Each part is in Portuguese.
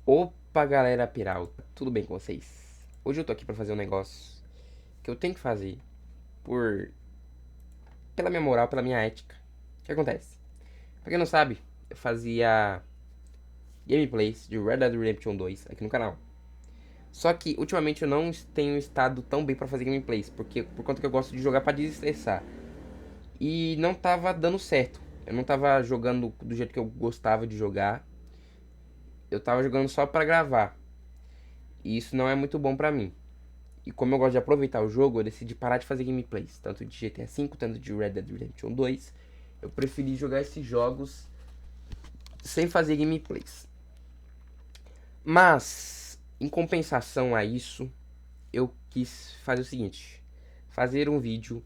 Opa, galera pirata, tudo bem com vocês? Hoje eu tô aqui pra fazer um negócio que eu tenho que fazer por pela minha moral, pela minha ética. O que acontece? Pra quem não sabe, eu fazia gameplays de Red Dead Redemption 2 aqui no canal. Só que ultimamente eu não tenho estado tão bem pra fazer gameplays, porque por conta que eu gosto de jogar pra desestressar. E não tava dando certo. Eu não tava jogando do jeito que eu gostava de jogar. Eu tava jogando só pra gravar. E isso não é muito bom pra mim. E como eu gosto de aproveitar o jogo, eu decidi parar de fazer gameplays, tanto de GTA V, tanto de Red Dead Redemption 2. Eu preferi jogar esses jogos sem fazer gameplays. Mas, em compensação a isso, eu quis fazer o seguinte: fazer um vídeo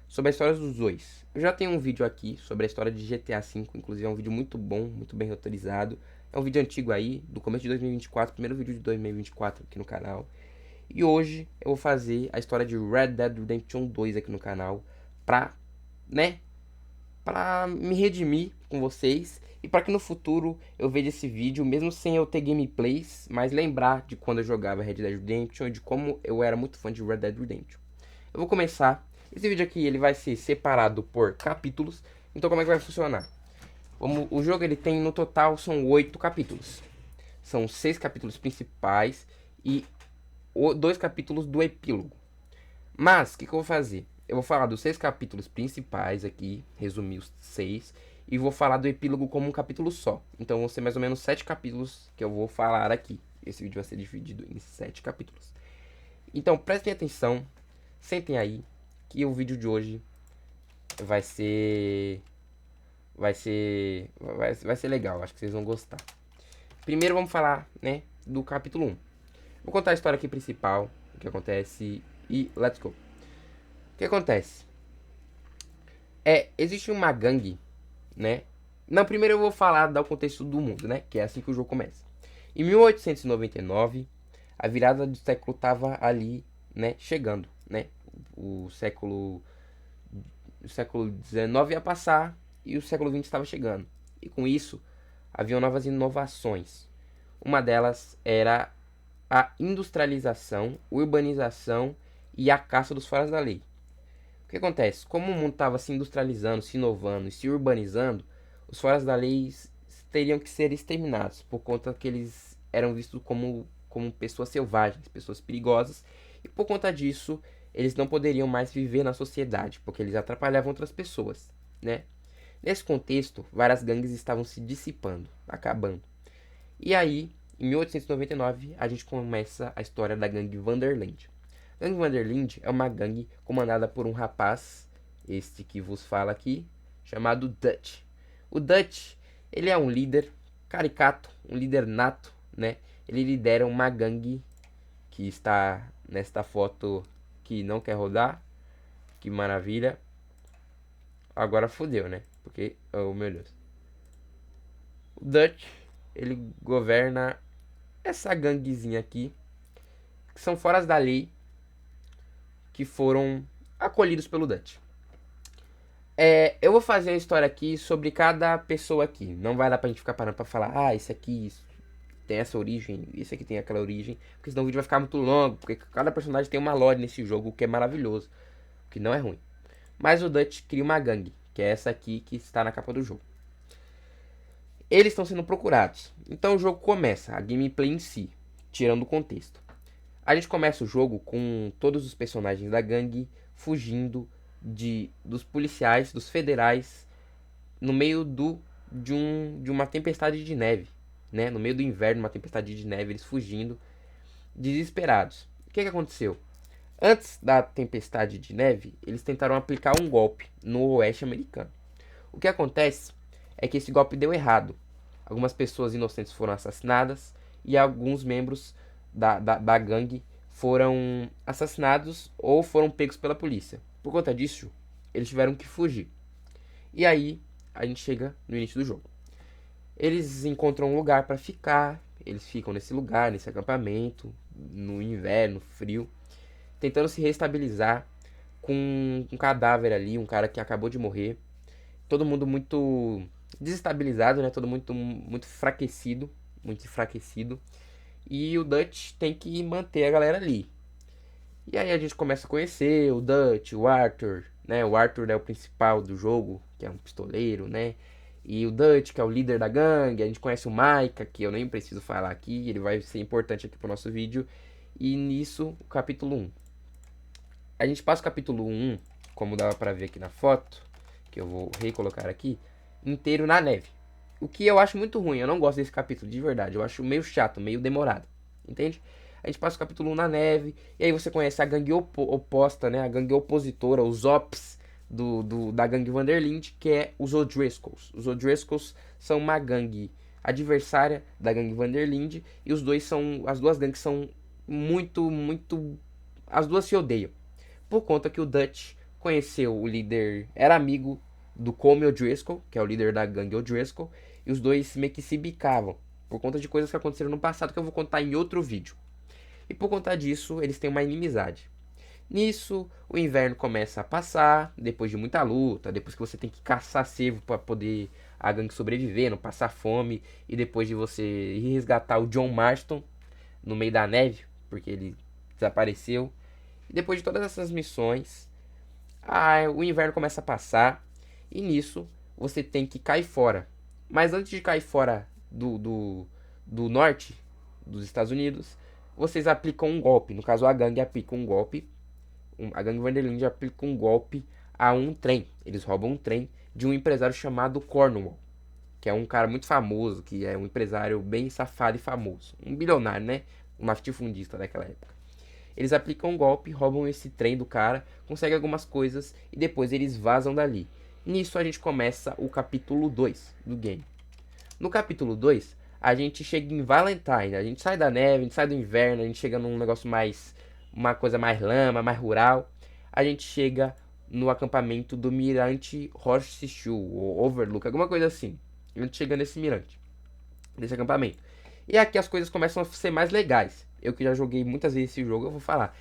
sobre a história dos dois. Eu já tenho um vídeo aqui sobre a história de GTA V, inclusive é um vídeo muito bom, muito bem roteirizado. É um vídeo antigo aí, do começo de 2024, primeiro vídeo de 2024 aqui no canal. E hoje eu vou fazer a história de Red Dead Redemption 2 aqui no canal pra, né, pra me redimir com vocês e para que no futuro eu veja esse vídeo, mesmo sem eu ter gameplays, mas lembrar de quando eu jogava Red Dead Redemption e de como eu era muito fã de Red Dead Redemption. Eu vou começar. Esse vídeo aqui ele vai ser separado por capítulos. Então como é que vai funcionar? O jogo ele tem no total são 8 capítulos. São 6 capítulos principais e 2 capítulos do epílogo. Mas, o que eu vou fazer? Eu vou falar dos 6 capítulos principais aqui, resumir os 6, e vou falar do epílogo como um capítulo só. Então vão ser mais ou menos 7 capítulos que eu vou falar aqui. Esse vídeo vai ser dividido em 7 capítulos. Então prestem atenção, sentem aí, que o vídeo de hoje vai ser. Vai ser legal, acho que vocês vão gostar. Primeiro vamos falar, né, do capítulo 1. Vou contar a história aqui principal, o que acontece e let's go. O que acontece? Existe uma gangue, né? Não, primeiro eu vou falar do contexto do mundo, né? Que é assim que o jogo começa. Em 1899, a virada do século tava ali, né? Chegando, né? O século, o século XIX ia passar e o século XX estava chegando. E com isso, haviam novas inovações. Uma delas era a industrialização, urbanização e a caça dos fora da lei. O que acontece? Como o mundo estava se industrializando, se inovando e se urbanizando, os foras da lei teriam que ser exterminados, por conta que eles eram vistos como pessoas selvagens, pessoas perigosas, e por conta disso, eles não poderiam mais viver na sociedade, porque eles atrapalhavam outras pessoas, né? Nesse contexto, várias gangues estavam se dissipando, acabando. E aí, em 1899, a gente começa a história da gangue Vanderland. A gangue Vanderland é uma gangue comandada por um rapaz, este que vos fala aqui, chamado Dutch. O Dutch, ele é um líder caricato, um líder nato, né? Ele lidera uma gangue que está nesta foto que não quer rodar. Que maravilha. Agora fodeu, né? Porque, oh meu Deus. O Dutch, ele governa essa ganguezinha aqui, que são foras da lei, que foram acolhidos pelo Dutch. Eu vou fazer a história aqui sobre cada pessoa aqui. Não vai dar pra gente ficar parando pra falar, esse aqui tem essa origem, esse aqui tem aquela origem, porque senão o vídeo vai ficar muito longo, porque cada personagem tem uma lore nesse jogo, o que é maravilhoso, o que não é ruim. Mas o Dutch cria uma gangue, que é essa aqui que está na capa do jogo. Eles estão sendo procurados. Então o jogo começa, a gameplay em si, tirando o contexto. A gente começa o jogo com todos os personagens da gangue fugindo dos policiais, dos federais, no meio de uma tempestade de neve, né? No meio do inverno, uma tempestade de neve, eles fugindo, desesperados. O que aconteceu? Antes da tempestade de neve, eles tentaram aplicar um golpe no oeste americano. O que acontece é que esse golpe deu errado. Algumas pessoas inocentes foram assassinadas e alguns membros da gangue foram assassinados ou foram pegos pela polícia. Por conta disso, eles tiveram que fugir. E aí, a gente chega no início do jogo. Eles encontram um lugar para ficar, eles ficam nesse lugar, nesse acampamento, no inverno, frio, tentando se reestabilizar com um cadáver ali, um cara que acabou de morrer. Todo mundo muito desestabilizado, né? Todo mundo muito enfraquecido, muito enfraquecido. E o Dutch tem que manter a galera ali. E aí a gente começa a conhecer o Dutch, o Arthur, né? O Arthur é o principal do jogo, que é um pistoleiro, né? E o Dutch, que é o líder da gangue. A gente conhece o Micah, que eu nem preciso falar aqui, ele vai ser importante aqui pro nosso vídeo. E nisso, o capítulo 1. A gente passa o capítulo 1, como dava pra ver aqui na foto, que eu vou recolocar aqui, inteiro na neve. O que eu acho muito ruim, eu não gosto desse capítulo, de verdade. Eu acho meio chato, meio demorado, entende? A gente passa o capítulo 1 na neve, e aí você conhece a gangue oposta, né? A gangue opositora, os Ops da gangue Vanderlinde, que é os O'Driscolls. Os O'Driscolls são uma gangue adversária da gangue Vanderlinde, e as duas gangues são muito. As duas se odeiam. Por conta que o Dutch conheceu o líder, era amigo do Colm O'Driscoll, que é o líder da gangue O'Driscoll, e os dois meio que se bicavam, por conta de coisas que aconteceram no passado que eu vou contar em outro vídeo. E por conta disso, eles têm uma inimizade. Nisso, o inverno começa a passar, depois de muita luta, depois que você tem que caçar cervo para poder a gangue sobreviver, não passar fome, e depois de você ir resgatar o John Marston no meio da neve, porque ele desapareceu. E depois de todas essas missões, o inverno começa a passar, e nisso você tem que cair fora. Mas antes de cair fora do norte dos Estados Unidos, vocês aplicam um golpe. No caso, a gangue aplica um golpe. A gangue Vanderlinde aplica um golpe a um trem. Eles roubam um trem de um empresário chamado Cornwall, que é um cara muito famoso, que é um empresário bem safado e famoso. Um bilionário, né? Um latifundista daquela época. Eles aplicam um golpe, roubam esse trem do cara, conseguem algumas coisas e depois eles vazam dali. Nisso a gente começa o capítulo 2 do game. No capítulo 2, a gente chega em Valentine, a gente sai da neve, a gente sai do inverno, a gente chega num negócio mais, uma coisa mais lama, mais rural. A gente chega no acampamento do Mirante Horseshoe, ou Overlook, alguma coisa assim. A gente chega nesse mirante, nesse acampamento. E aqui as coisas começam a ser mais legais. Eu que já joguei muitas vezes esse jogo, eu vou falar.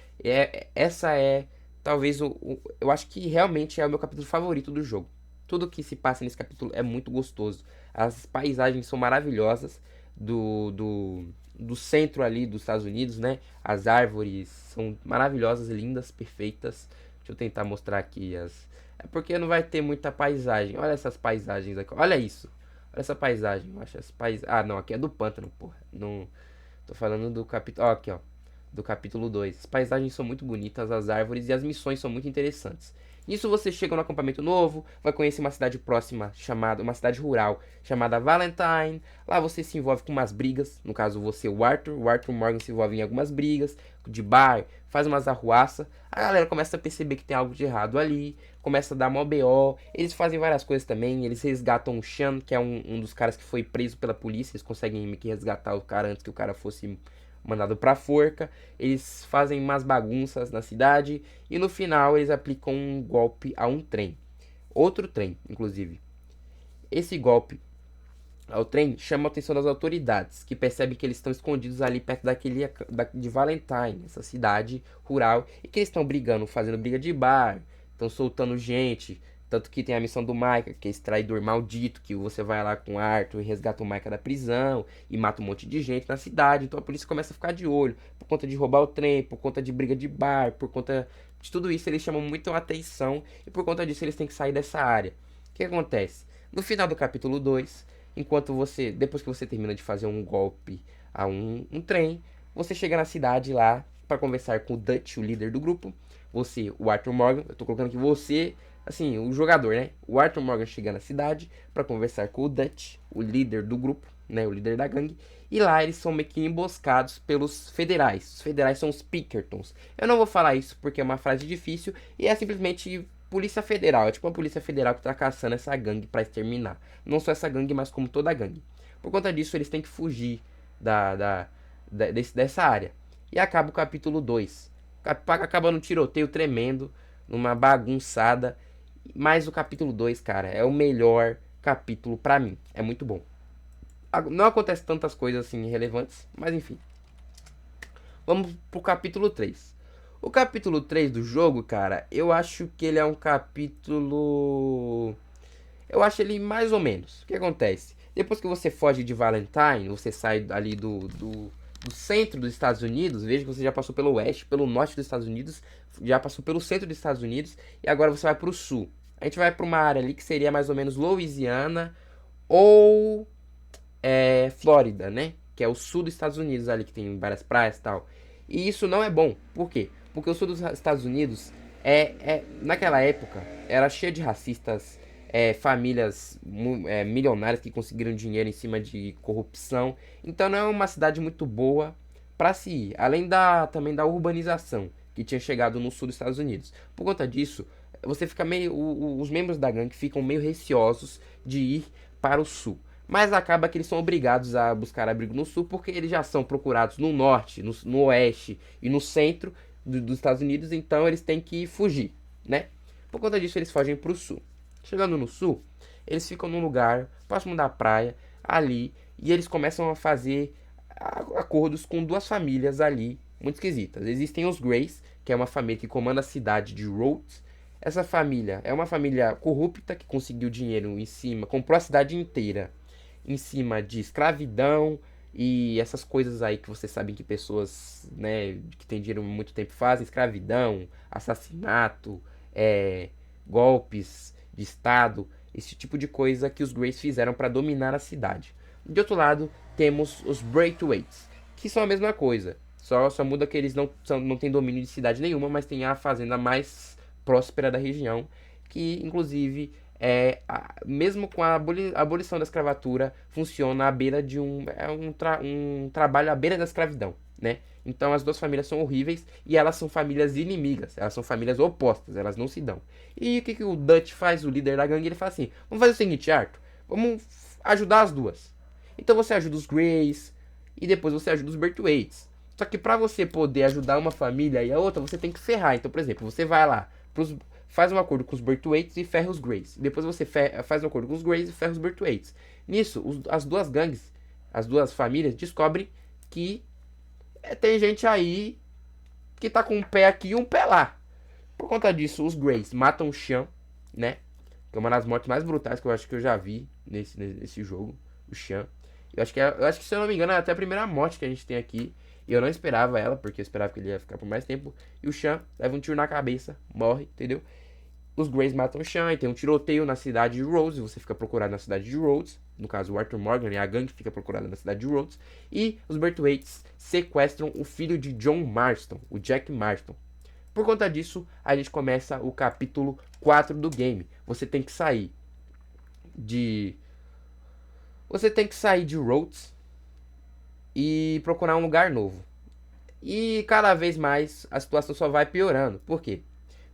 Essa é talvez eu acho que realmente é o meu capítulo favorito do jogo. Tudo que se passa nesse capítulo é muito gostoso. As paisagens são maravilhosas do centro ali dos Estados Unidos, né? As árvores são maravilhosas, lindas, perfeitas. Deixa eu tentar mostrar aqui as. É porque não vai ter muita paisagem. Olha essas paisagens aqui. Olha isso. Olha essa paisagem. Eu acho as Ah, não, aqui é do pântano, porra. Não. Tô falando do capítulo. Ó, aqui, ó. Do capítulo 2. As paisagens são muito bonitas, as árvores e as missões são muito interessantes. Nisso você chega no acampamento novo, vai conhecer uma cidade próxima chamada, uma cidade rural chamada Valentine. Lá você se envolve com umas brigas, no caso você, o Arthur Morgan se envolve em algumas brigas de bar, faz umas arruaças. A galera começa a perceber que tem algo de errado ali, começa a dar mó BO. Eles fazem várias coisas também, eles resgatam o Sean, que é um dos caras que foi preso pela polícia. Eles conseguem meio que resgatar o cara antes que o cara fosse mandado pra forca. Eles fazem umas bagunças na cidade e no final eles aplicam um golpe a um trem. Outro trem, inclusive. Esse golpe ao trem chama a atenção das autoridades, que percebem que eles estão escondidos ali perto de Valentine, essa cidade rural, e que eles estão brigando, fazendo briga de bar, estão soltando gente. Tanto que tem a missão do Micah, que é esse traidor maldito, que você vai lá com o Arthur e resgata o Micah da prisão e mata um monte de gente na cidade. Então a polícia começa a ficar de olho por conta de roubar o trem, por conta de briga de bar, por conta de tudo isso. Eles chamam muito a atenção e por conta disso eles têm que sair dessa área. O que acontece? No final do capítulo 2, depois que você termina de fazer um golpe a um trem, você chega na cidade lá para conversar com o Dutch, o líder do grupo. Você, o Arthur Morgan, eu tô colocando aqui você, assim, o jogador, né? O Arthur Morgan chega na cidade para conversar com o Dutch, o líder do grupo, né? O líder da gangue. E lá eles são meio que emboscados pelos federais. Os federais são os Pinkertons. Eu não vou falar isso porque é uma frase difícil e é simplesmente Polícia Federal. É tipo uma Polícia Federal que tá caçando essa gangue para exterminar. Não só essa gangue, mas como toda a gangue. Por conta disso, eles têm que fugir dessa área. E acaba o capítulo 2. Acaba num tiroteio tremendo, numa bagunçada. Mas o capítulo 2, cara, é o melhor capítulo pra mim. É muito bom. Não acontece tantas coisas assim relevantes, mas enfim. Vamos pro capítulo 3. O capítulo 3 do jogo, cara, eu acho que ele é um capítulo... Eu acho ele mais ou menos. O que acontece? Depois que você foge de Valentine, você sai ali do centro dos Estados Unidos. Veja que você já passou pelo oeste, pelo norte dos Estados Unidos, já passou pelo centro dos Estados Unidos e agora você vai para o sul. A gente vai para uma área ali que seria mais ou menos Louisiana ou Flórida, né? Que é o sul dos Estados Unidos ali, que tem várias praias e tal. E isso não é bom. Por quê? Porque o sul dos Estados Unidos naquela época era cheio de racistas, famílias milionárias que conseguiram dinheiro em cima de corrupção. Então não é uma cidade muito boa para se ir. Além também da urbanização que tinha chegado no sul dos Estados Unidos. Por conta disso, você fica meio, os membros da gangue ficam meio receosos de ir para o sul. Mas acaba que eles são obrigados a buscar abrigo no sul porque eles já são procurados no norte, no oeste e no centro dos Estados Unidos, então eles têm que fugir, né? Por conta disso, eles fogem para o sul. Chegando no sul, eles ficam num lugar próximo da praia, ali, e eles começam a fazer acordos com duas famílias ali, muito esquisitas. Existem os Grays, que é uma família que comanda a cidade de Rhodes. Essa família é uma família corrupta que conseguiu dinheiro em cima, comprou a cidade inteira em cima de escravidão e essas coisas aí que vocês sabem que pessoas, né, que têm dinheiro há muito tempo fazem, escravidão, assassinato, golpes de estado, esse tipo de coisa que os Greys fizeram para dominar a cidade. De outro lado, temos os Braithwaites, que são a mesma coisa, só muda que eles não têm domínio de cidade nenhuma, mas tem a fazenda mais próspera da região, que inclusive mesmo com a abolição da escravatura, funciona à beira de um trabalho à beira da escravidão, né? Então as duas famílias são horríveis e elas são famílias inimigas, elas são famílias opostas, elas não se dão. E o que o Dutch faz, o líder da gangue? Ele fala assim: vamos fazer o seguinte, Arthur, vamos ajudar as duas. Então você ajuda os Greys e depois você ajuda os Braithwaites. Só que pra você poder ajudar uma família e a outra, você tem que ferrar. Então, por exemplo, você vai lá faz um acordo com os Braithwaites e ferra os Greys. Depois você faz um acordo com os Greys e ferra os Braithwaites. Nisso, as duas gangues, as duas famílias descobrem que tem gente aí que tá com um pé aqui e um pé lá. Por conta disso, os Greys matam o Sean, né? Que é uma das mortes mais brutais que eu acho que eu já vi nesse jogo, o Sean. Eu acho que, se eu não me engano, é até a primeira morte que a gente tem aqui. E eu não esperava ela, porque eu esperava que ele ia ficar por mais tempo. E o Sean leva um tiro na cabeça, morre, entendeu? Os Greys matam o Sean e tem um tiroteio na cidade de Rhodes. Você fica procurado na cidade de Rhodes. No caso, o Arthur Morgan e a gangue fica procurada na cidade de Rhodes. E os Braithwaites sequestram o filho de John Marston, o Jack Marston. Por conta disso, a gente começa o capítulo 4 do game. Você tem que sair de Rhodes e procurar um lugar novo. E cada vez mais a situação só vai piorando. Por quê?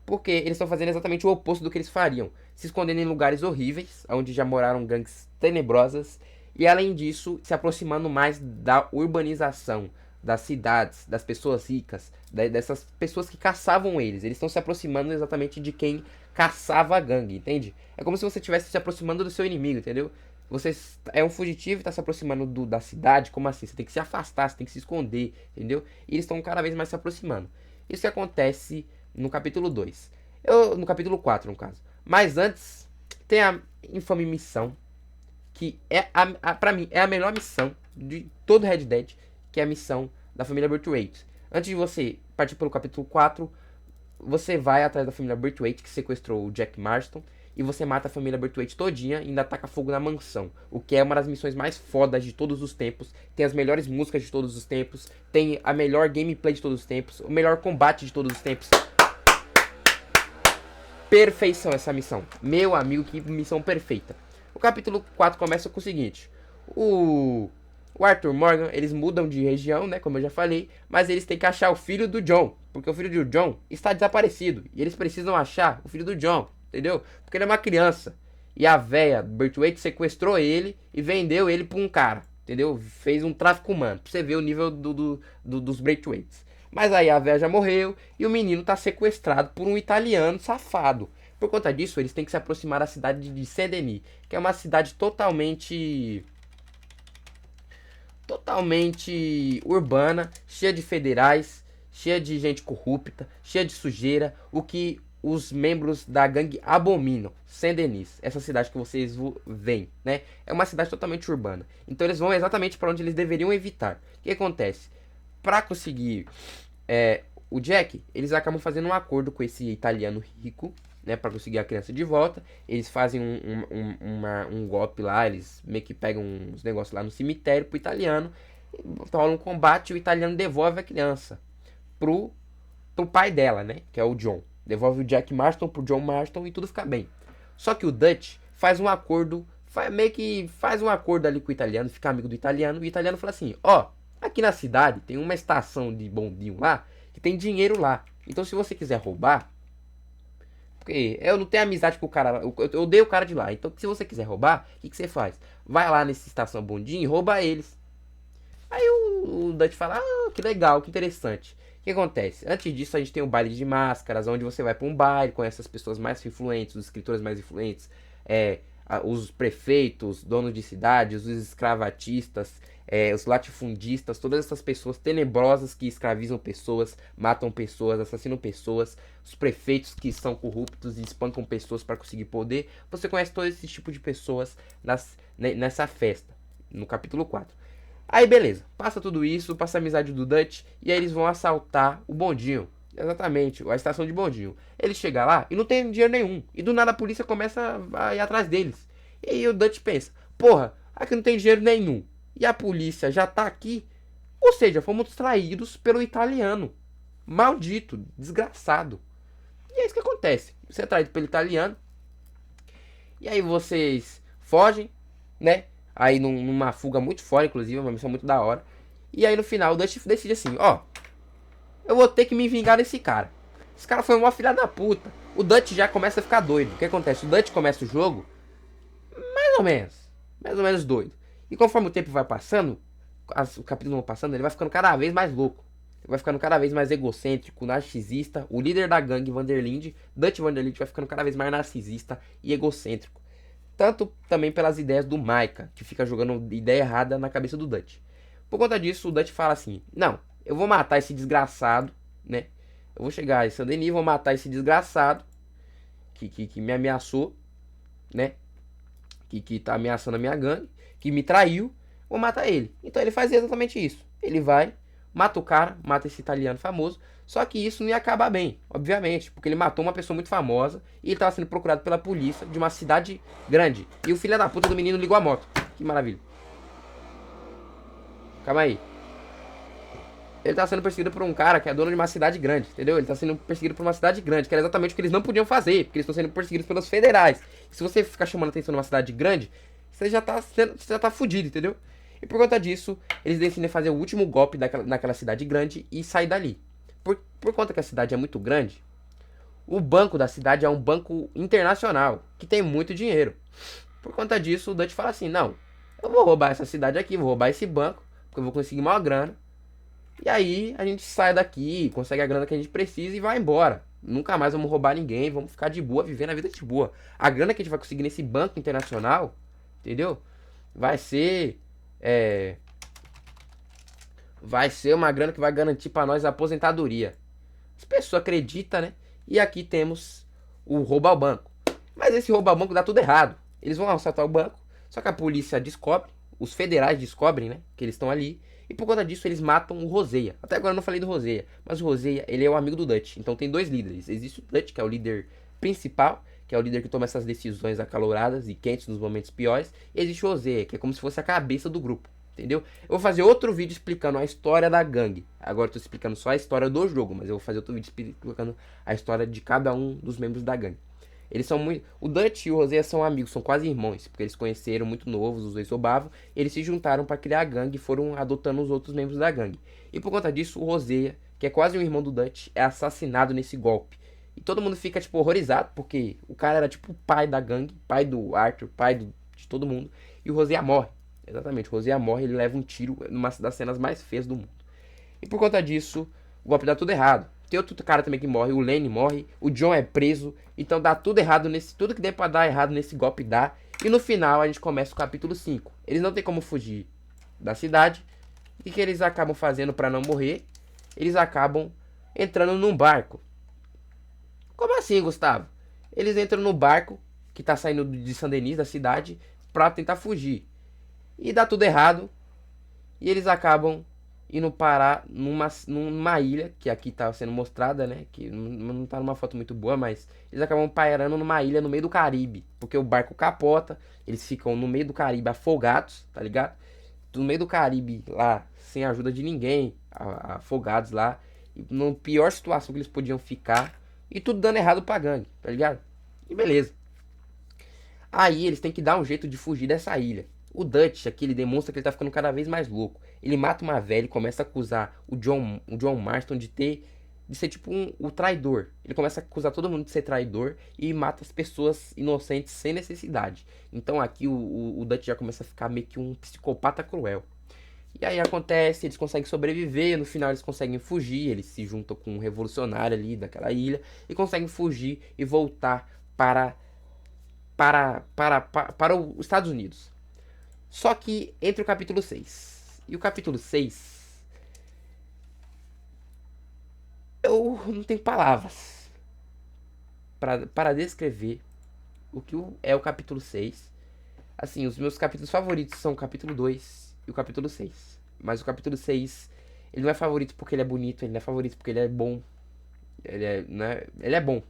Porque eles estão fazendo exatamente o oposto do que eles fariam. Se escondendo em lugares horríveis, onde já moraram gangues tenebrosas. E além disso, se aproximando mais da urbanização, das cidades, das pessoas ricas, dessas pessoas que caçavam eles. Eles estão se aproximando exatamente de quem caçava a gangue, entende? É como se você estivesse se aproximando do seu inimigo, entendeu? Você é um fugitivo e está se aproximando da cidade, como assim? Você tem que se afastar, você tem que se esconder, entendeu? E eles estão cada vez mais se aproximando. Isso que acontece no capítulo 2. No capítulo 4, no caso. Mas antes, tem a infame missão, que pra mim, é a melhor missão de todo Red Dead, que é a missão da família Braithwaite. Antes de você partir pelo capítulo 4, você vai atrás da família Braithwaite, que sequestrou o Jack Marston, e você mata a família Braithwaite todinha e ainda ataca fogo na mansão. O que é uma das missões mais fodas de todos os tempos. Tem as melhores músicas de todos os tempos. Tem a melhor gameplay de todos os tempos. O melhor combate de todos os tempos. Perfeição essa missão. Meu amigo, que missão perfeita. O capítulo 4 começa com o seguinte. O Arthur Morgan, eles mudam de região, né, como eu já falei, mas eles têm que achar o filho do John, porque o filho do John está desaparecido, e eles precisam achar o filho do John, entendeu? Porque ele é uma criança, e a véia Braithwaite sequestrou ele e vendeu ele pra um cara, entendeu? Fez um tráfico humano, pra você ver o nível dos Braithwaites. Mas aí a véia já morreu, e o menino tá sequestrado por um italiano safado. Por conta disso, eles têm que se aproximar da cidade de Saint-Denis, que é uma cidade totalmente urbana, cheia de federais, cheia de gente corrupta, cheia de sujeira, o que os membros da gangue Abominam, Saint-Denis, essa cidade que vocês veem, né? É uma cidade totalmente urbana. Então eles vão exatamente para onde eles deveriam evitar. O que acontece? Para conseguir o Jack, eles acabam fazendo um acordo com esse italiano rico, né? Para conseguir a criança de volta. Eles fazem um golpe lá, eles meio que pegam uns negócios lá no cemitério pro italiano. Rola um combate e o italiano devolve a criança pro pai dela, né? Que é o John. Devolve o Jack Marston pro John Marston e tudo fica bem. Só que o Dutch faz um acordo, meio que faz um acordo ali com o italiano, fica amigo do italiano. E o italiano fala assim: ó, aqui na cidade tem uma estação de bondinho lá que tem dinheiro lá. Então se você quiser roubar, porque eu não tenho amizade com o cara, eu odeio o cara de lá. Então se você quiser roubar, o que você faz? Vai lá nessa estação bondinho e rouba eles. Aí o Dutch fala: ah, que legal, que interessante. O que acontece? Antes disso, a gente tem o baile de máscaras, onde você vai para um baile, conhece as pessoas mais influentes, os escritores mais influentes, os prefeitos, donos de cidades, os escravatistas, os latifundistas, todas essas pessoas tenebrosas que escravizam pessoas, matam pessoas, assassinam pessoas, os prefeitos que são corruptos e espancam pessoas para conseguir poder. Você conhece todo esse tipo de pessoas nessa festa, no capítulo 4. Aí beleza, passa tudo isso, passa a amizade do Dutch e aí eles vão assaltar o bondinho. Exatamente, a estação de bondinho. Ele chega lá e não tem dinheiro nenhum. E do nada a polícia começa a ir atrás deles. E aí o Dutch pensa: porra, aqui não tem dinheiro nenhum. E a polícia já tá aqui. Ou seja, fomos traídos pelo italiano. Maldito, desgraçado. E é isso que acontece. Você é traído pelo italiano. E aí vocês fogem, né? Aí numa fuga muito fora, inclusive, uma missão muito da hora. E aí no final o Dutch decide assim: ó, eu vou ter que me vingar desse cara. Esse cara foi uma filha da puta. O Dutch já começa a ficar doido. O que acontece? O Dutch começa o jogo mais ou menos doido. E conforme o tempo vai passando, o capítulo vai passando, ele vai ficando cada vez mais louco. Ele vai ficando cada vez mais egocêntrico, narcisista. O líder da gangue, Vanderlinde, Dutch Vanderlinde, vai ficando cada vez mais narcisista e egocêntrico. Tanto também pelas ideias do Micah, que fica jogando ideia errada na cabeça do Dutch. Por conta disso, o Dutch fala assim: não, eu vou matar esse desgraçado, né? Eu vou chegar em Saint-Denis, vou matar esse desgraçado que me ameaçou, né? Que tá ameaçando a minha gangue, que me traiu, vou matar ele. Então ele faz exatamente isso. Ele vai, mata o cara, mata esse italiano famoso. Só que isso não ia acabar bem, obviamente, porque ele matou uma pessoa muito famosa e ele estava sendo procurado pela polícia de uma cidade grande. E o filho da puta do menino ligou a moto. Que maravilha. Calma aí. Ele tá sendo perseguido por um cara que é dono de uma cidade grande, entendeu? Ele tá sendo perseguido por uma cidade grande, que era exatamente o que eles não podiam fazer, porque eles estão sendo perseguidos pelos federais. E se você ficar chamando atenção numa cidade grande, você já tá fudido, entendeu? E por conta disso, eles decidem fazer o último golpe naquela cidade grande e sair dali. Por conta que a cidade é muito grande, o banco da cidade é um banco internacional, que tem muito dinheiro. Por conta disso, o Dutch fala assim: não, eu vou roubar essa cidade aqui, vou roubar esse banco, porque eu vou conseguir maior grana. E aí a gente sai daqui, consegue a grana que a gente precisa e vai embora. Nunca mais vamos roubar ninguém, vamos ficar de boa, vivendo a vida de boa. A grana que a gente vai conseguir nesse banco internacional, entendeu? Vai ser uma grana que vai garantir pra nós a aposentadoria. As pessoas acreditam, né? E aqui temos o roubo ao banco. Mas esse roubo ao banco dá tudo errado. Eles vão assaltar o banco, só que a polícia descobre, os federais descobrem, né? Que eles estão ali. E por conta disso eles matam o Roseia. Até agora eu não falei do Roseia, mas o Roseia, ele é o amigo do Dutch. Então tem dois líderes. Existe o Dutch, que é o líder principal, que é o líder que toma essas decisões acaloradas e quentes nos momentos piores. E existe o Roseia, que é como se fosse a cabeça do grupo, entendeu? Eu vou fazer outro vídeo explicando a história da gangue. Agora eu tô explicando só a história do jogo, mas eu vou fazer outro vídeo explicando a história de cada um dos membros da gangue. Eles são muito. O Dutch e o Roseia são amigos, são quase irmãos, porque eles conheceram muito novos, os dois roubavam, eles se juntaram para criar a gangue e foram adotando os outros membros da gangue. E por conta disso, o Roseia, que é quase um irmão do Dutch, é assassinado nesse golpe. E todo mundo fica, tipo, horrorizado, porque o cara era, tipo, o pai da gangue, pai do Arthur, pai de todo mundo, e o Roseia morre. Exatamente, o Roseia morre, ele leva um tiro numa das cenas mais feias do mundo. E por conta disso, o golpe dá tudo errado. Tem outro cara também que morre, o Lenny morre, o John é preso, então dá tudo errado nesse. Tudo que der pra dar errado nesse golpe dá. E no final a gente começa o capítulo 5. Eles não tem como fugir da cidade. E o que eles acabam fazendo pra não morrer? Eles acabam entrando num barco. Como assim, Gustavo. Eles entram no barco que tá saindo de Saint-Denis, da cidade, pra tentar fugir. E dá tudo errado. E eles acabam indo parar numa ilha, que aqui tá sendo mostrada, né? Que não tá numa foto muito boa, mas eles acabam pairando numa ilha no meio do Caribe. Porque o barco capota, eles ficam no meio do Caribe afogados, tá ligado? No meio do Caribe lá, sem a ajuda de ninguém, afogados lá. E na pior situação que eles podiam ficar. E tudo dando errado pra gangue, tá ligado? E beleza. Aí eles têm que dar um jeito de fugir dessa ilha. O Dutch aqui, ele demonstra que ele tá ficando cada vez mais louco. Ele mata uma velha e começa a acusar o John Marston de ser tipo o traidor. Ele começa a acusar todo mundo de ser traidor e mata as pessoas inocentes sem necessidade. Então aqui o Dutch já começa a ficar meio que um psicopata cruel. E aí acontece, eles conseguem sobreviver, no final eles conseguem fugir, eles se juntam com um revolucionário ali daquela ilha e conseguem fugir e voltar para os Estados Unidos. Só que entre o capítulo 6 e o capítulo 6, eu não tenho palavras para descrever o que é o capítulo 6. Assim, os meus capítulos favoritos são o capítulo 2 e o capítulo 6. Mas o capítulo 6, ele não é favorito porque ele é bonito, ele não é favorito porque ele é bom. Ele é bom,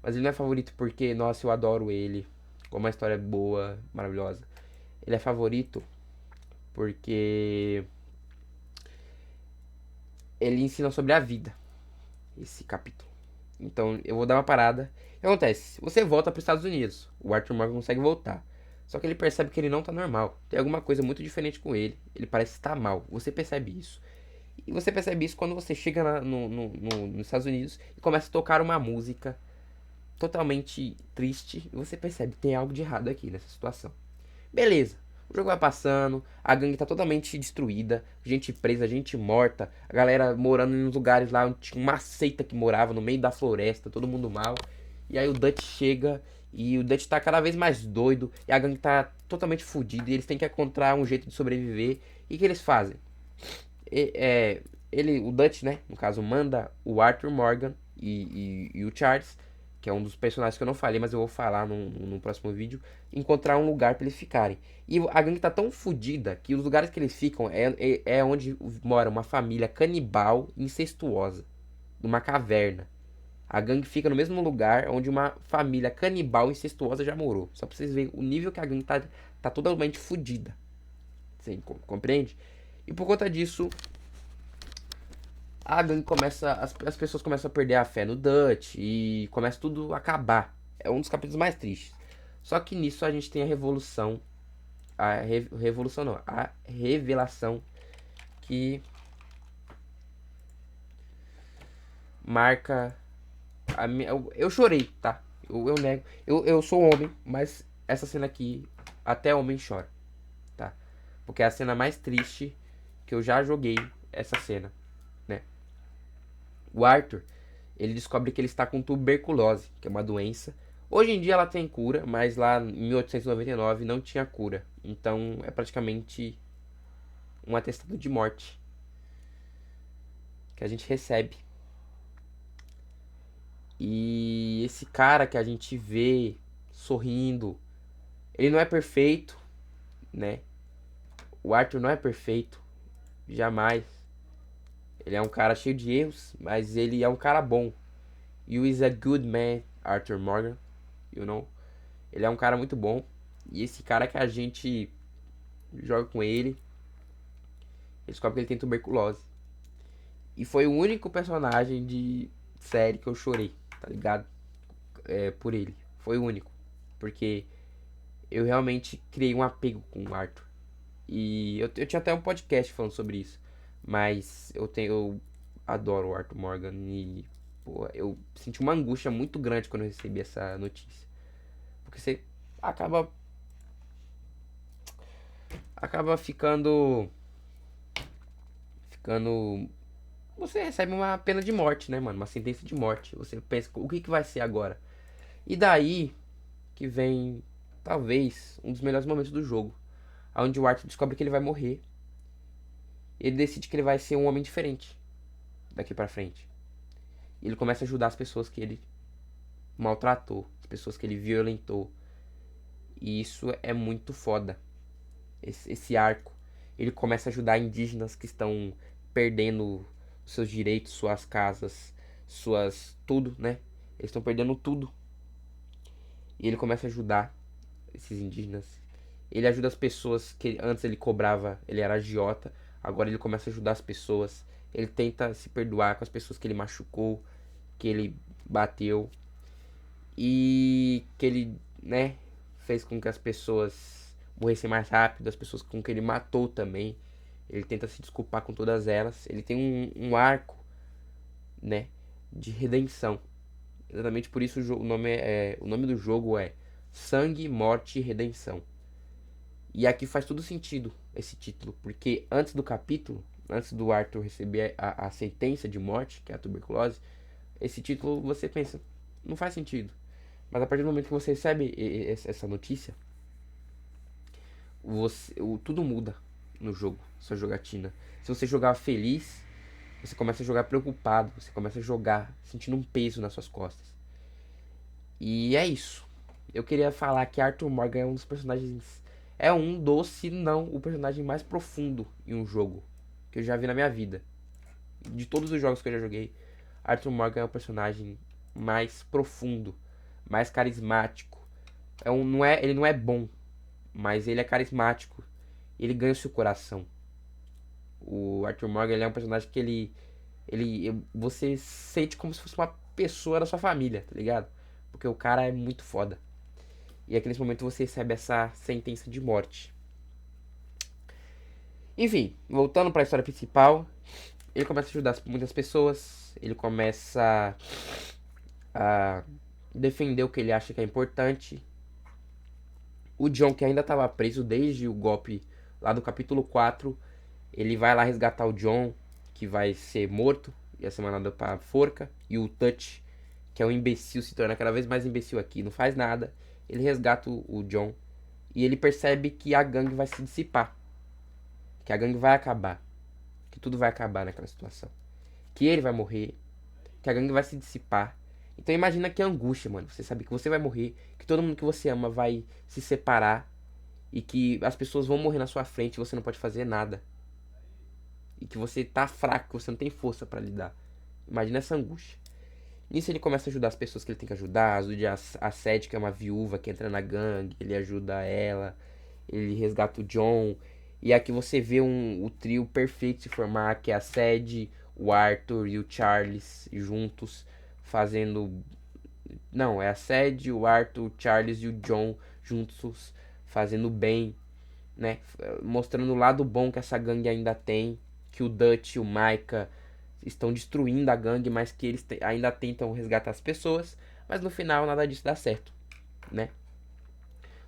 mas ele não é favorito porque, nossa, eu adoro ele. Como a história é boa, maravilhosa. Ele é favorito porque ele ensina sobre a vida, esse capítulo. Então eu vou dar uma parada. O que acontece? Você volta para os Estados Unidos. O Arthur Morgan consegue voltar. Só que ele percebe que ele não tá normal. Tem alguma coisa muito diferente com ele. Ele parece estar mal. Você percebe isso. E você percebe isso quando você chega nos Estados Unidos e começa a tocar uma música totalmente triste. E você percebe que tem algo de errado aqui nessa situação. Beleza. O jogo vai passando, a gangue tá totalmente destruída, gente presa, gente morta, a galera morando em uns lugares lá onde tinha uma seita que morava no meio da floresta, todo mundo mal. E aí o Dutch chega e o Dutch tá cada vez mais doido e a gangue tá totalmente fodida e eles têm que encontrar um jeito de sobreviver. E o que eles fazem? O Dutch, né, no caso, manda o Arthur Morgan e o Charles, que é um dos personagens que eu não falei, mas eu vou falar no próximo vídeo, encontrar um lugar pra eles ficarem. E a gangue tá tão fodida que os lugares que eles ficam é onde mora uma família canibal incestuosa, numa caverna. A gangue fica no mesmo lugar onde uma família canibal incestuosa já morou. Só pra vocês verem o nível que a gangue tá totalmente fodida. Você compreende? E por conta disso, a gangue começa. As pessoas começam a perder a fé no Dutch e começa tudo a acabar. É um dos capítulos mais tristes. Só que nisso a gente tem a revolução. Revolução não, a revelação que marca a minha. Eu chorei, tá? Eu nego. Eu sou homem, mas essa cena aqui, até homem chora, tá? Porque é a cena mais triste que eu já joguei, essa cena, né? O Arthur, ele descobre que ele está com tuberculose, que é uma doença. Hoje em dia ela tem cura, mas lá em 1899 não tinha cura. Então é praticamente um atestado de morte que a gente recebe. E esse cara que a gente vê sorrindo, ele não é perfeito, né? O Arthur não é perfeito, jamais. Ele é um cara cheio de erros, mas ele é um cara bom. You is a good man, Arthur Morgan, you know? Ele é um cara muito bom. E esse cara que a gente joga com ele descobre que ele tem tuberculose. E foi o único personagem de série que eu chorei, tá ligado? Por ele. Foi o único. Porque eu realmente criei um apego com o Arthur. E eu tinha até um podcast falando sobre isso. Mas eu adoro o Arthur Morgan. E pô, eu senti uma angústia muito grande quando eu recebi essa notícia. Porque você acaba. Acaba ficando. Ficando. Você recebe uma pena de morte, né, mano? Uma sentença de morte. Você pensa, o que vai ser agora? E daí que vem, talvez, um dos melhores momentos do jogo. Onde o Arthur descobre que ele vai morrer. Ele decide que ele vai ser um homem diferente daqui pra frente. E ele começa a ajudar as pessoas que ele maltratou, as pessoas que ele violentou. E isso é muito foda. Esse arco. Ele começa a ajudar indígenas que estão perdendo seus direitos, suas casas, suas... tudo, né? Eles estão perdendo tudo. E ele começa a ajudar esses indígenas. Ele ajuda as pessoas que antes ele cobrava, ele era agiota. Agora ele começa a ajudar as pessoas. Ele tenta se perdoar com as pessoas que ele machucou, que ele bateu. E que ele, né, fez com que as pessoas morressem mais rápido. As pessoas com que ele matou também. Ele tenta se desculpar com todas elas. Ele tem um arco, né, de redenção. Exatamente por isso o nome do jogo é Sangue, Morte e Redenção. E aqui faz todo sentido esse título, porque antes do capítulo, antes do Arthur receber a sentença de morte, que é a tuberculose, esse título você pensa, não faz sentido. Mas a partir do momento que você recebe essa notícia, tudo muda no jogo, sua jogatina. Se você jogar feliz, você começa a jogar preocupado, você começa a jogar sentindo um peso nas suas costas. E é isso. Eu queria falar que Arthur Morgan é um dos personagens. É um dos, se não, o personagem mais profundo em um jogo que eu já vi na minha vida. De todos os jogos que eu já joguei, Arthur Morgan é o personagem mais profundo, mais carismático. Ele não é bom, mas ele é carismático. Ele ganha o seu coração. O Arthur Morgan ele é um personagem que você sente como se fosse uma pessoa da sua família, tá ligado? Porque o cara é muito foda. E aqui nesse momento você recebe essa sentença de morte. Enfim, voltando para a história principal, ele começa a ajudar muitas pessoas. Ele começa a defender o que ele acha que é importante. O John, que ainda estava preso desde o golpe lá do capítulo 4, ele vai lá resgatar o John, que vai ser morto, ia ser mandado pra forca. E o Touch, que é um imbecil, se torna cada vez mais imbecil aqui, não faz nada. Ele resgata o John e ele percebe que a gangue vai se dissipar, que a gangue vai acabar, que tudo vai acabar naquela situação, que ele vai morrer, que a gangue vai se dissipar. Então imagina que angústia, mano. Você sabe que você vai morrer, que todo mundo que você ama vai se separar e que as pessoas vão morrer na sua frente e você não pode fazer nada. E que você tá fraco, que você não tem força pra lidar. Imagina essa angústia. Nisso ele começa a ajudar as pessoas que ele tem que ajudar. Ajuda a Sadie, que é uma viúva que entra na gangue. Ele ajuda ela. Ele resgata o John. E aqui você vê o trio perfeito se formar, que é a Sadie, o Arthur e o Charles juntos fazendo... Não, é a Sadie, o Arthur, o Charles e o John juntos fazendo bem, né? Mostrando o lado bom que essa gangue ainda tem. Que o Dutch e o Micah estão destruindo a gangue, mas que eles ainda tentam resgatar as pessoas. Mas no final nada disso dá certo, né?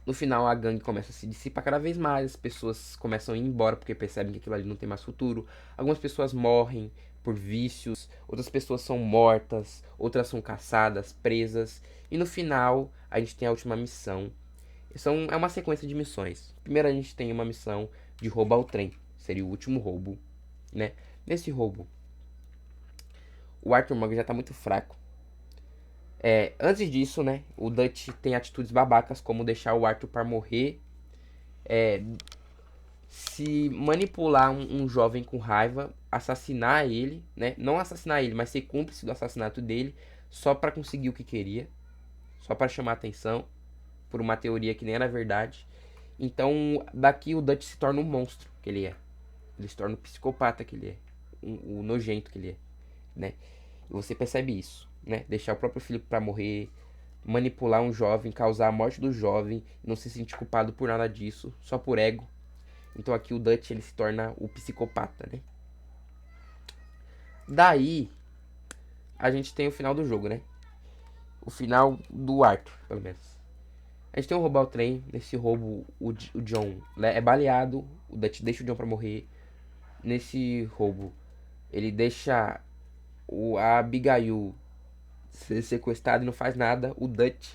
No final a gangue começa a se dissipar cada vez mais, as pessoas começam a ir embora porque percebem que aquilo ali não tem mais futuro. Algumas pessoas morrem por vícios, outras pessoas são mortas, outras são caçadas, presas. E no final a gente tem a última missão. É uma sequência de missões. Primeiro a gente tem uma missão de roubar o trem, seria o último roubo, né? Nesse roubo, o Arthur Morgan já tá muito fraco. Antes disso, né, o Dutch tem atitudes babacas, como deixar o Arthur para morrer, se manipular um jovem com raiva, assassinar ele, né, não assassinar ele, mas ser cúmplice do assassinato dele, só para conseguir o que queria, só para chamar atenção, por uma teoria que nem era verdade. Então, daqui o Dutch se torna um monstro que ele é. Ele se torna o psicopata que ele é, o nojento que ele é, né? E você percebe isso, né? Deixar o próprio filho para morrer, manipular um jovem, causar a morte do jovem, não se sentir culpado por nada disso, só por ego. Então aqui o Dutch ele se torna o psicopata, né? Daí a gente tem o final do jogo, né? O final do Arthur, pelo menos. A gente tem um roubar o trem. Nesse roubo o John é baleado, o Dutch deixa o John para morrer. Nesse roubo ele deixa a Abigail ser sequestrada e não faz nada. O Dutch,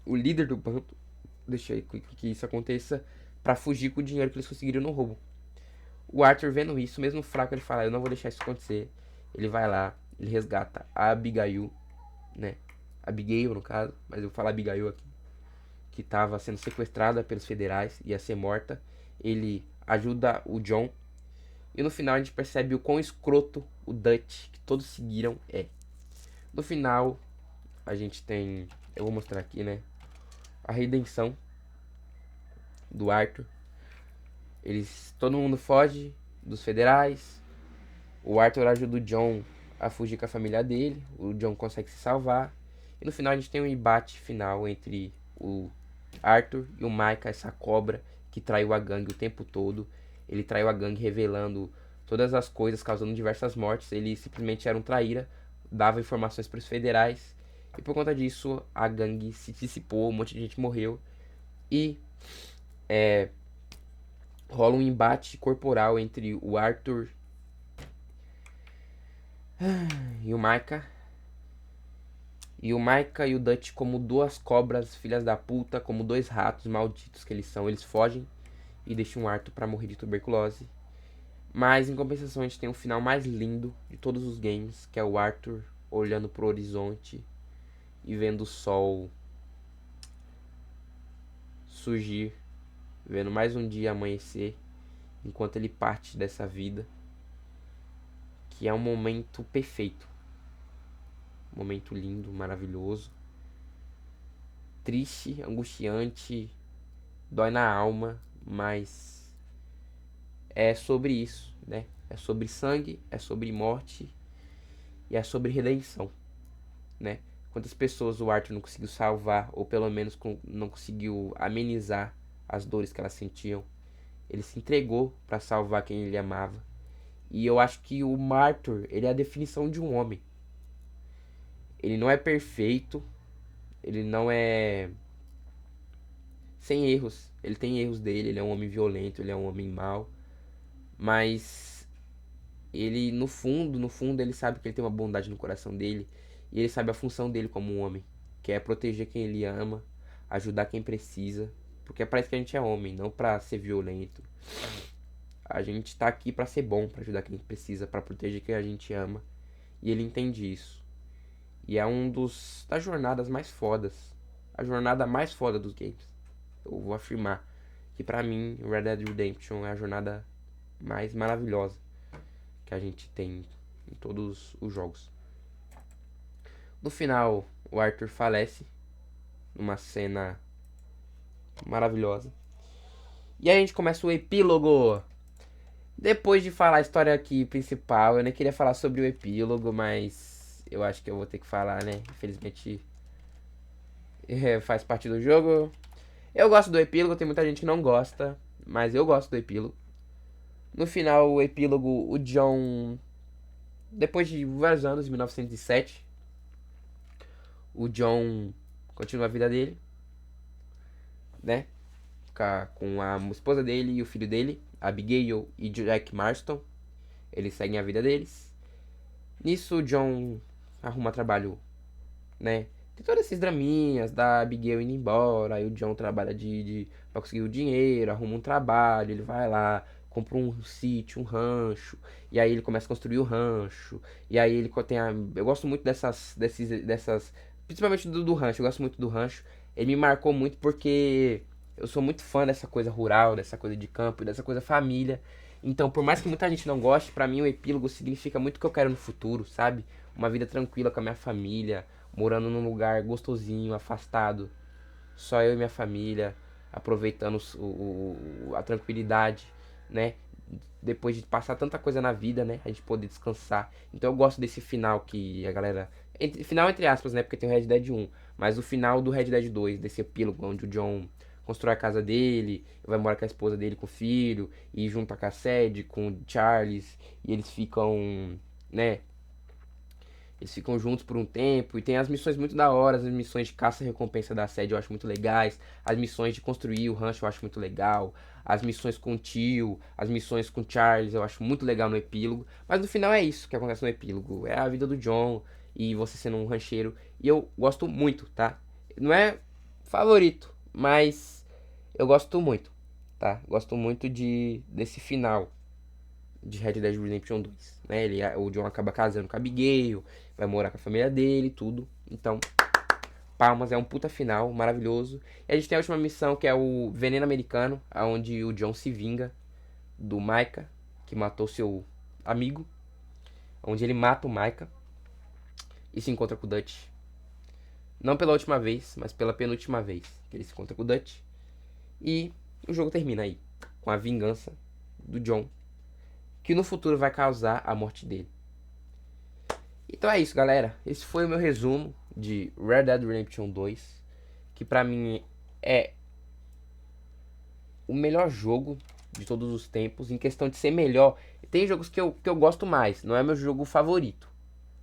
o líder do bando, deixa que isso aconteça pra fugir com o dinheiro que eles conseguiram no roubo. O Arthur vendo isso, mesmo fraco, ele fala, eu não vou deixar isso acontecer. Ele vai lá, ele resgata a Abigail, né? Abigail no caso, mas eu vou falar Abigail aqui, que estava sendo sequestrada pelos federais, ia ser morta. Ele ajuda o John. E no final a gente percebe o quão escroto o Dutch, que todos seguiram, é. No final, a gente tem... Eu vou mostrar aqui, né? A redenção do Arthur. Todo mundo foge dos federais. O Arthur ajuda o John a fugir com a família dele. O John consegue se salvar. E no final a gente tem um embate final entre o Arthur e o Micah, essa cobra que traiu a gangue o tempo todo. Ele traiu a gangue revelando todas as coisas, causando diversas mortes. Ele simplesmente era um traíra, dava informações para os federais. E por conta disso, a gangue se dissipou, um monte de gente morreu. E rola um embate corporal entre o Arthur e o Micah. E o Micah e o Dutch, como duas cobras filhas da puta, como dois ratos malditos que eles são, eles fogem e deixam o Arthur pra morrer de tuberculose. Mas em compensação a gente tem o final mais lindo de todos os games, que é o Arthur olhando pro horizonte e vendo o sol surgir, vendo mais um dia amanhecer, enquanto ele parte dessa vida, que é um momento perfeito. Um momento lindo, maravilhoso. Triste, angustiante, dói na alma, mas é sobre isso, né? É sobre sangue, é sobre morte e é sobre redenção, né? Quantas pessoas o Arthur não conseguiu salvar, ou pelo menos não conseguiu amenizar as dores que elas sentiam. Ele se entregou para salvar quem ele amava. E eu acho que o Arthur, ele é a definição de um homem. Ele não é perfeito, ele não é sem erros. Ele tem erros dele, ele é um homem violento, ele é um homem mau. Mas ele, no fundo, ele sabe que ele tem uma bondade no coração dele. E ele sabe a função dele como um homem, que é proteger quem ele ama, ajudar quem precisa. Porque é pra isso que a gente é homem, não pra ser violento. A gente tá aqui pra ser bom, pra ajudar quem precisa, pra proteger quem a gente ama. E ele entende isso. E é das jornadas mais fodas. A jornada mais foda dos games. Eu vou afirmar que pra mim Red Dead Redemption é a jornada mais maravilhosa que a gente tem em todos os jogos. No final, o Arthur falece numa cena maravilhosa. E aí a gente começa o epílogo. Depois de falar a história aqui principal, eu nem queria falar sobre o epílogo, mas eu acho que eu vou ter que falar, né? Infelizmente faz parte do jogo. Eu gosto do epílogo, tem muita gente que não gosta, mas eu gosto do epílogo. No final, o epílogo, o John, depois de vários anos, em 1907, o John continua a vida dele, né? Ficar com a esposa dele e o filho dele, Abigail e Jack Marston. Eles seguem a vida deles. Nisso, o John arruma trabalho, né? Tem todos esses draminhas da Abigail indo embora. Aí o John trabalha pra conseguir o dinheiro, arruma um trabalho, ele vai lá, compra um sítio, um rancho. E aí ele começa a construir o rancho. E aí ele tem eu gosto muito dessas. Principalmente do rancho, eu gosto muito do rancho. Ele me marcou muito porque eu sou muito fã dessa coisa rural, dessa coisa de campo, dessa coisa família. Então, por mais que muita gente não goste, pra mim o epílogo significa muito o que eu quero no futuro, sabe? Uma vida tranquila com a minha família, morando num lugar gostosinho, afastado, só eu e minha família, aproveitando a tranquilidade, né? Depois de passar tanta coisa na vida, né? A gente poder descansar. Então eu gosto desse final que a galera. Final entre aspas, né? Porque tem o Red Dead 1. Mas o final do Red Dead 2, desse epílogo, onde o John constrói a casa dele, vai morar com a esposa dele, com o filho, e junta com a Sadie, com o Charles, e eles ficam, né? Eles ficam juntos por um tempo. E tem as missões muito da hora. As missões de caça e recompensa da sede eu acho muito legais. As missões de construir o rancho eu acho muito legal. As missões com o tio. As missões com o Charles eu acho muito legal no epílogo. Mas no final é isso que acontece no epílogo. É a vida do John. E você sendo um rancheiro. E eu gosto muito, tá? Não é favorito. Mas eu gosto muito, tá? Gosto muito desse final de Red Dead Redemption 2, né? O John acaba casando com a Abigail, vai morar com a família dele e tudo. Então, palmas, é um puta final maravilhoso. E a gente tem a última missão, que é o Veneno Americano, onde o John se vinga do Micah, que matou seu amigo. Onde ele mata o Micah e se encontra com o Dutch. Não pela última vez, mas pela penúltima vez que ele se encontra com o Dutch. E o jogo termina aí, com a vingança do John, que no futuro vai causar a morte dele. Então é isso, galera. Esse foi o meu resumo de Red Dead Redemption 2, que pra mim é o melhor jogo de todos os tempos. Em questão de ser melhor, tem jogos que eu gosto mais, não é meu jogo favorito,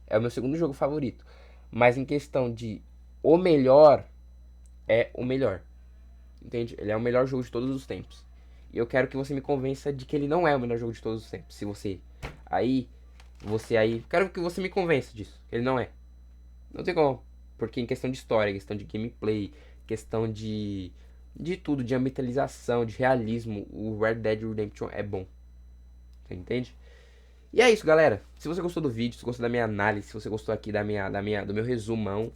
é o meu segundo jogo favorito. Mas em questão de o melhor, é o melhor, entende? Ele é o melhor jogo de todos os tempos. E eu quero que você me convença de que ele não é o melhor jogo de todos os tempos. Se você aí, quero que você me convença disso. Ele não é. Não tem como. Porque em questão de história, questão de gameplay, questão de tudo, de ambientalização, de realismo, o Red Dead Redemption é bom. Você entende? E é isso, galera. Se você gostou do vídeo, se gostou da minha análise, se você gostou aqui do meu resumão.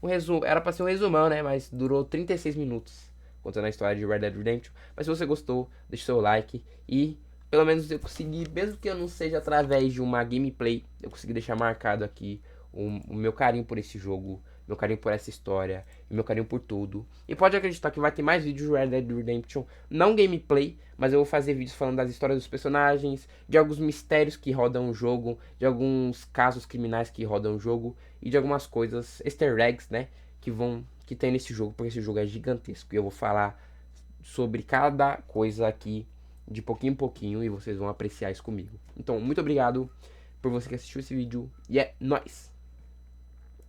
Um resumo, era pra ser um resumão, né? Mas durou 36 minutos contando a história de Red Dead Redemption. Mas se você gostou, deixa seu like e pelo menos eu consegui, mesmo que eu não seja através de uma gameplay, eu consegui deixar marcado aqui o meu carinho por esse jogo, meu carinho por essa história, e meu carinho por tudo. E pode acreditar que vai ter mais vídeos de Red Dead Redemption, não gameplay, mas eu vou fazer vídeos falando das histórias dos personagens, de alguns mistérios que rodam o jogo, de alguns casos criminais que rodam o jogo, e de algumas coisas, easter eggs, né, que tem nesse jogo, porque esse jogo é gigantesco. E eu vou falar sobre cada coisa aqui de pouquinho em pouquinho e vocês vão apreciar isso comigo. Então, muito obrigado por você que assistiu esse vídeo e é nóis!